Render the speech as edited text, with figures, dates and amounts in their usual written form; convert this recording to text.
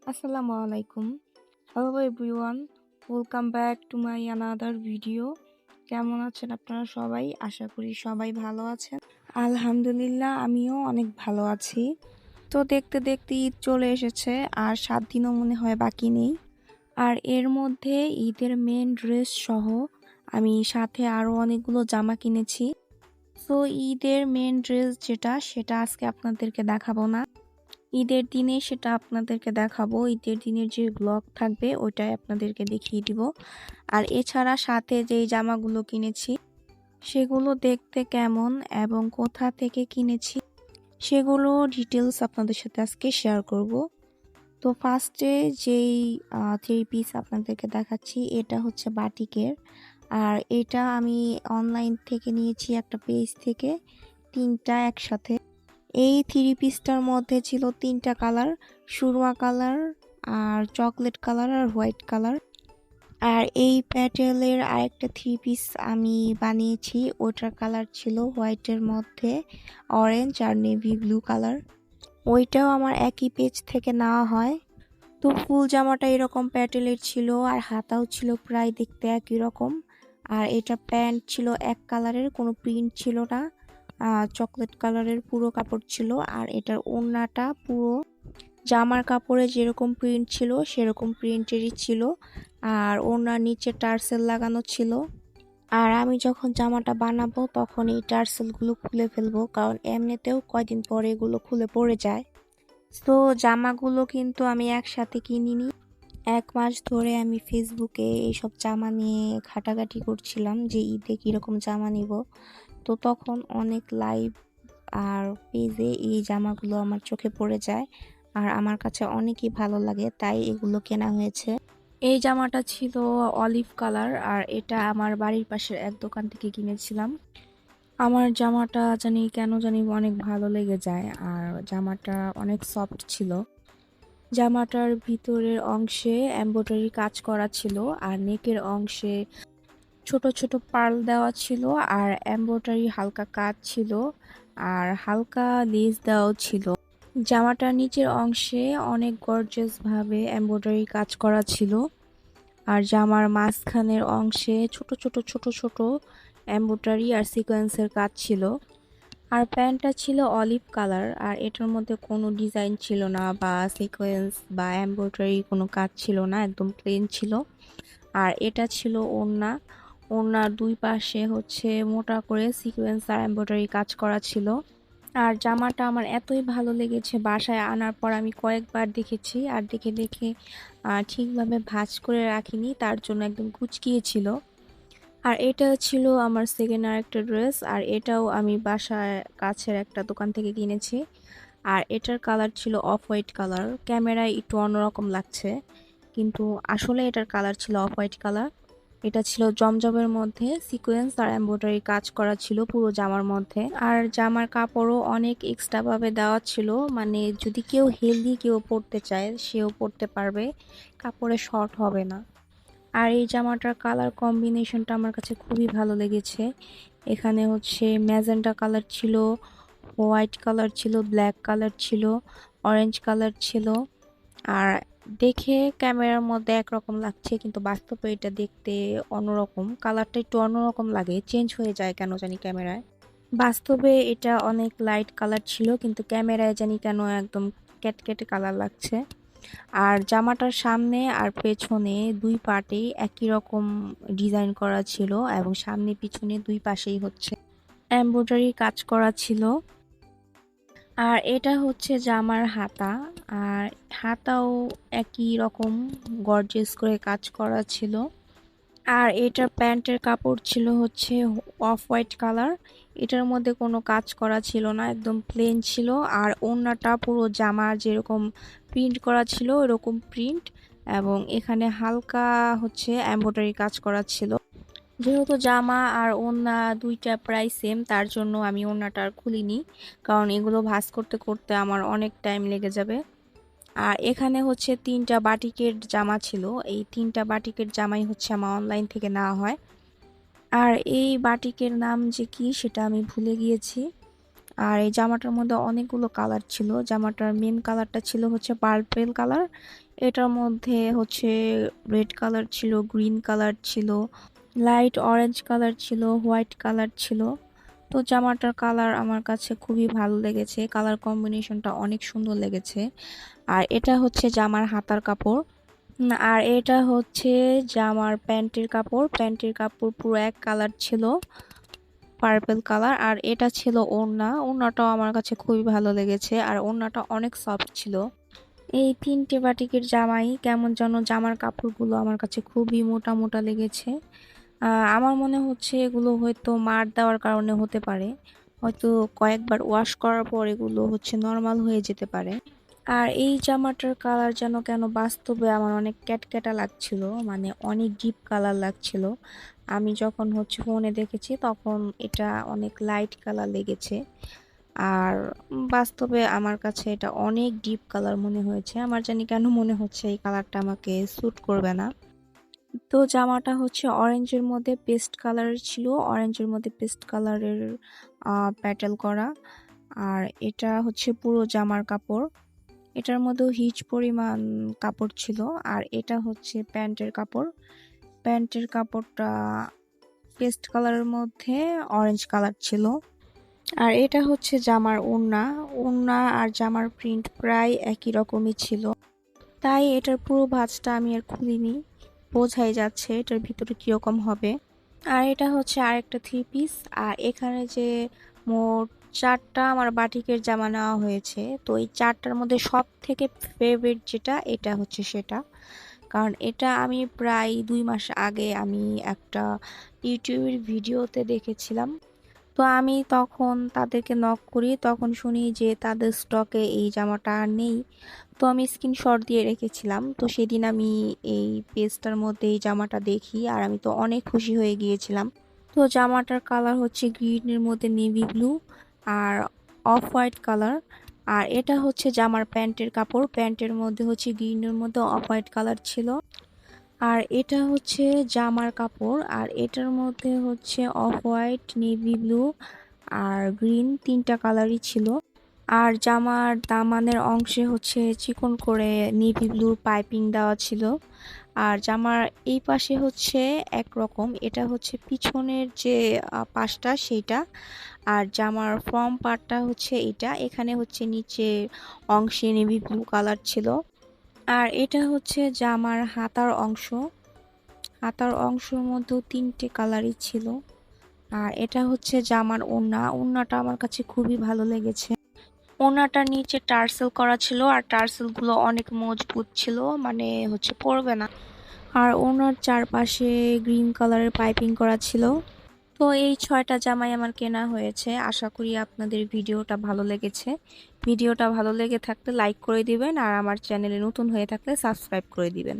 Assalamu alaikum. Hello everyone. Welcome back to my another video. কেমন আছেন আপনারা সবাই? আশা করি সবাই ভালো আছেন। আলহামদুলিল্লাহ আমিও অনেক ভালো আছি। তো দেখতে দেখতে ঈদ চলে এসেছে আর 7 দিনও মনে হয় বাকি নেই। আর এর মধ্যে ঈদের মেন ড্রেস সহ আমি সাথে আরো অনেকগুলো জামা কিনেছি। তো ঈদের মেন ড্রেস যেটা সেটা আজকে আপনাদেরকে দেখাবো না। ঈদের দিনে সেটা আপনাদেরকে দেখাবো। ঈদের দিনের যে ব্লগ থাকবে ওইটাই আপনাদেরকে দেখিয়ে দিব। আর এছাড়া সাথে যেই জামাগুলো কিনেছি সেগুলো দেখতে কেমন এবং কোথা থেকে কিনেছি সেগুলো ডিটেলস আপনাদের সাথে আজকে শেয়ার করব। তো ফার্স্টে যেই থ্রি পিস আপনাদেরকে দেখাচ্ছি এটা হচ্ছে বাটিকের। আর এটা আমি অনলাইন থেকে নিয়েছি একটা পেজ থেকে 3টা একসাথে। এই থ্রি পিসটার মধ্যে ছিল 3টা কালার, সুরমা কালার আর চকলেট কালার আর হোয়াইট কালার। আর এই প্যাটেলের আরেকটা থ্রি পিস আমি বানিয়েছি, ওটার কালার ছিল হোয়াইটের মধ্যে অরেঞ্জ আর নেভি ব্লু কালার। ওইটাও আমার একই পেজ থেকে নেওয়া হয়। তো ফুল জামাটা এরকম প্যাটেলের ছিল আর হাতাও ছিল প্রায় দেখতে একই রকম। আর এটা প্যান্ট ছিল এক কালারের, কোনো প্রিন্ট ছিল না, চকলেট কালারের পুরো কাপড় ছিল। আর এটার ওড়নাটা পুরো জামার কাপড়ে যেরকম প্রিন্ট ছিল সেরকম প্রিন্টেরই ছিল। আর ওড়নার নিচে টার্সেল লাগানো ছিল। আর আমি যখন জামাটা বানাবো তখন এই টার্সেলগুলো খুলে ফেলবো, কারণ এমনিতেও কয়দিন পরে এগুলো খুলে পড়ে যায়। তো জামাগুলো কিন্তু আমি একসাথে কিনিনি। 1 মাস ধরে আমি ফেসবুকে এইসব জামা নিয়ে ঘাটাঘাটি করছিলাম যে ঈদে কীরকম জামা নিব। তো তখন অনেক লাইভ আর পেজে এই জামাগুলো আমার চোখে পড়ে যায় আর আমার কাছে অনেকই ভালো লাগে, তাই এগুলো কেনা হয়েছে। এই জামাটা ছিল অলিভ কালার আর এটা আমার বাড়ির পাশের এক দোকান থেকে কিনেছিলাম। আমার জামাটা কেন জানি অনেক ভালো লেগে যায় আর জামাটা অনেক সফট ছিল। জামাটার ভিতরের অংশে এমব্রয়ডারি কাজ করা ছিল আর নেকের অংশে ছোট ছোট পার্ল দেওয়া ছিল আর এমব্রয়ডারি হালকা কাজ ছিল আর হালকা লেস দেওয়াও ছিল। জামাটার নিচের অংশে অনেক গর্জিয়াস ভাবে এমব্রয়ডারি কাজ করা ছিল আর জামার মাঝখানের অংশে ছোট ছোট ছোট ছোট এমব্রয়ডারি আর সিকোয়েন্সের কাজ ছিল। আর প্যান্টটা ছিল অলিভ কালার আর এটার মধ্যে কোনো ডিজাইন ছিল না বা সিকোয়েন্স বা এমব্রয়ডারি কোনো কাজ ছিল না, একদম প্লেন ছিল। আর এটা ছিল ওড়না। ওড়নার দুই পাশে হচ্ছে মোটা করে সিকোয়েন্স আর এমব্রয়ডারি কাজ করা ছিল। আর জামাটা আমার এতই ভালো লেগেছে, বাসায় আনার পর আমি কয়েকবার দেখেছি আর দেখে দেখে ঠিকভাবে ভাঁজ করে রাখিনি, তার জন্য একদম কুঁচকিয়েছিল। আর এটা ছিল আমার সেকেন্ড আরেকটা ড্রেস আর এটাও আমি বাসায় কাছের একটা দোকান থেকে কিনেছি। আর এটার কালার ছিল অফ হোয়াইট কালার, ক্যামেরায় একটু অন্যরকম লাগছে কিন্তু আসলে এটার কালার ছিল অফ হোয়াইট কালার। এটা ছিল জমজমের মধ্যে সিকোয়েন্স আর এমব্রয়ডারি কাজ করা ছিল পুরো জামার মধ্যে। আর জামার কাপড়ও অনেক এক্সট্রা ভাবে দেওয়া ছিল, মানে যদি কেউ হেলদি কেউ পরতে চায় সেও পরতে পারবে, কাপড়ে শর্ট হবে না। আর এই জামাটার কালার কম্বিনেশনটা আমার কাছে খুবই ভালো লেগেছে। এখানে হচ্ছে ম্যাজেন্টা কালার ছিল, হোয়াইট কালার ছিল, ব্ল্যাক কালার ছিল, অরেঞ্জ কালার ছিল। আর দেখে ক্যামেরার মধ্যে একরকম লাগছে কিন্তু বাস্তবে এটা দেখতে অন্যরকম, কালারটা একটু অন্যরকম লাগে, চেঞ্জ হয়ে যায় কেন জানি ক্যামেরায়। বাস্তবে এটা অনেক লাইট কালার ছিল কিন্তু ক্যামেরায় জানি কেন একদম ক্যাটকেটে কালার লাগছে। আর জামাটার সামনে আর পেছনে দুই পার্টেই একই রকম ডিজাইন করা ছিল এবং সামনে পিছনে দুই পাশেই হচ্ছে এমব্রয়ডারি কাজ করা ছিল। আর এটা হচ্ছে জামার হাতা, আর হাতাও একই রকম গর্জিয়াস করে কাজ করা ছিল। আর এটার প্যান্টের কাপড় ছিল হচ্ছে অফ হোয়াইট কালার, এটার মধ্যে কোনো কাজ করা ছিল না, একদম প্লেন ছিল। আর ওড়নাটা পুরো জামা যেরকম প্রিন্ট করা ছিল এরকম প্রিন্ট এবং এখানে হালকা হচ্ছে এমব্রয়ডারি কাজ করা ছিল। যেহেতু জামা আর ওড়না দুইটা প্রায় সেম তার জন্য আমি ওড়নাটা আর খুলিনি, কারণ এগুলো ভাঁজ করতে করতে আমার অনেক টাইম লেগে যাবে। আর এখানে হচ্ছে 3টা বাটিকের জামা ছিল, এই 3টা বাটিকের জামাই হচ্ছে আমার অনলাইন থেকে নেওয়া হয়। আর এই বাটিকের নাম যে কি সেটা আমি ভুলে গিয়েছি। আর এই জামাটার মধ্যে অনেকগুলো কালার ছিল। জামাটার মেন কালারটা ছিল হচ্ছে পার্পল কালার। এটার মধ্যে হচ্ছে রেড কালার ছিল, গ্রিন কালার ছিল, লাইট অরেঞ্জ কালার ছিল, হোয়াইট কালার ছিল। তো জামাটার কালার আমার কাছে খুবই ভালো লেগেছে, কালার কম্বিনেশনটা অনেক সুন্দর লেগেছে। আর এটা হচ্ছে জামার হাতার কাপড়। আর এটা হচ্ছে জামার প্যান্টের কাপড়। প্যান্টের কাপড় পুরো এক কালার ছিল, পার্পল কালার। আর এটা ছিল ওড়না। ওড়নাটাও আমার কাছে খুবই ভালো লেগেছে, আর ওড়নাটা অনেক সফট ছিল। এই তিনটে বাটিকের জামাই কেমন যেন জামার কাপড়গুলো আমার কাছে খুবই মোটা মোটা লেগেছে। আমার মনে হচ্ছে এগুলো হয়তো মার দেওয়ার কারণে হতে পারে, হয়তো কয়েকবার ওয়াশ করার পর এগুলো হচ্ছে নর্মাল হয়ে যেতে পারে। আর এই জামাটার কালার যেন কেন বাস্তবে আমার অনেক ক্যাটক্যাটা লাগছিল, মানে অনেক ডিপ কালার লাগছিল। আমি যখন হচ্ছে ফোনে দেখেছি তখন এটা অনেক লাইট কালার লেগেছে, আর বাস্তবে আমার কাছে এটা অনেক ডিপ কালার মনে হয়েছে। আমার জানি কেন মনে হচ্ছে এই কালারটা আমাকে স্যুট করবে না। তো জামাটা হচ্ছে অরেঞ্জের মধ্যে পেস্ট কালারের ছিল, অরেঞ্জের মধ্যে পেস্ট কালারের প্যাটেল করা। আর এটা হচ্ছে পুরো জামার কাপড়, এটার মধ্যেও হিউজ পরিমাণ কাপড় ছিল। আর এটা হচ্ছে প্যান্টের কাপড়। প্যান্টের কাপড়টা পেস্ট কালারের মধ্যে অরেঞ্জ কালার ছিল। আর এটা হচ্ছে জামার ওড়না। ওড়না আর জামার প্রিন্ট প্রায় একই রকমই ছিল, তাই এটার পুরো ভাঁজটা আমি আর খুলিনি, বোঝাই যাচ্ছে এটার ভিতরে কিরকম হবে। আর এটা হচ্ছে আরেকটা থ্রি পিস। আর এখানে যে মোট 4টা আমার বাটিকের জামা নেওয়া হয়েছে, তো এই 4টার মধ্যে সব থেকে ফেভারিট যেটা এটা হচ্ছে সেটা, কারণ এটা আমি প্রায় 2 মাস আগে আমি একটা ইউটিউবের ভিডিওতে দেখেছিলাম। তো আমি তখন তাদেরকে নক করি, তখন শুনি যে তাদের স্টকে এই জামাটা আর নেই। তো আমি স্ক্রিনশট দিয়ে রেখেছিলাম। তো সেদিন আমি এই পেজটার মধ্যে এই জামাটা দেখি, আর আমি তো অনেক খুশি হয়ে গিয়েছিলাম। তো জামাটার কালার হচ্ছে গ্রিনের মধ্যে নেভি ব্লু আর অফ হোয়াইট কালার। আর এটা হচ্ছে জামার প্যান্টের কাপড়। প্যান্টের মধ্যে হচ্ছে গ্রিনের মধ্যে অফ হোয়াইট কালার ছিল। আর এটা হচ্ছে জামার কাপড়, আর এটার মধ্যে হচ্ছে অফ হোয়াইট, নেভি ব্লু আর গ্রিন 3টা কালারই ছিল। আর জামার দামানের অংশে হচ্ছে চিকন করে নেভি ব্লুর পাইপিং দেওয়া ছিল। আর জামার এই পাশে হচ্ছে একরকম, এটা হচ্ছে পিছনের যে পাশটা সেইটা। আর জামার ফ্রম পার্টটা হচ্ছে এটা, এখানে হচ্ছে নিচে অংশে নেভি ব্লু কালার ছিল। আর এটা হচ্ছে জামার হাতার অংশ। হাতার অংশের মধ্যেও 3টে কালারই ছিল। আর এটা হচ্ছে জামার ওড়না। ওড়নাটা আমার কাছে খুবই ভালো লেগেছে। ওড়নাটার নিচে টার্সেল করা ছিল, আর টার্সেল গুলো অনেক মজবুত ছিল, মানে হচ্ছে পড়বে না। আর ওড়নার চারপাশে গ্রিন কালারের পাইপিং করা ছিল। তো এই 6টা জামাই আমার কেনা হয়েছে। আশা করি আপনাদের ভিডিওটা ভালো লেগেছে। ভিডিওটা ভালো লেগে থাকলে লাইক করে দিবেন, আর আমার চ্যানেলে নতুন হয়ে থাকলে সাবস্ক্রাইব করে দিবেন।